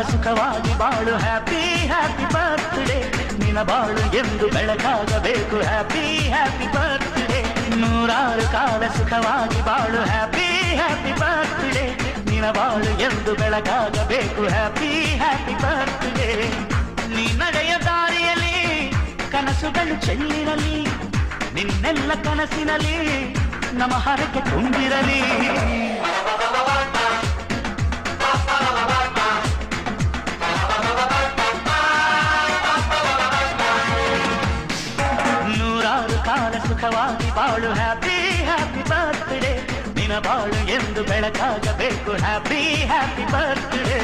ಸುಖವಾಗಿ ಬಾಳು happy happy birthday ನಿನ ಬಾಳು ಎಂದು ಬೆಳಕಾಗಬೇಕು ಹ್ಯಾಪಿ ಹ್ಯಾಪಿ ಬರ್ತ್ಡೇ ನೂರಾರು ಕಾಲ ಸುಖವಾಗಿ ಬಾಳು ಹ್ಯಾಪಿ ಹ್ಯಾಪಿ ಬರ್ತ್ಡೇ ನಿನ ಬಾಳು ಎಂದು ಬೆಳಕಾಗಬೇಕು ಹ್ಯಾಪಿ ಹ್ಯಾಪಿ ಬರ್ತ್ಡೇ ನೀ ನಡೆಯ ದಾರಿಯಲ್ಲಿ ಕನಸುಗಳು ಚೆಲ್ಲಿರಲಿ ನಿನ್ನೆಲ್ಲ ಕನಸಿನಲ್ಲಿ ನಮ್ಮ ಹರಕೆ ತುಂಬಿರಲಿ ನೂರಾರು ಕಾಲ ಸುಖವಾಗಿ ಬಾಳು ಹ್ಯಾಪಿ ಹ್ಯಾಪಿ ಬರ್ತ್ಡೇ ನಿನ ಬಾಳು ಎಂದು ಬೆಳಕಾಗಬೇಕು ಹ್ಯಾಪಿ ಹ್ಯಾಪಿ ಬರ್ತ್ಡೇ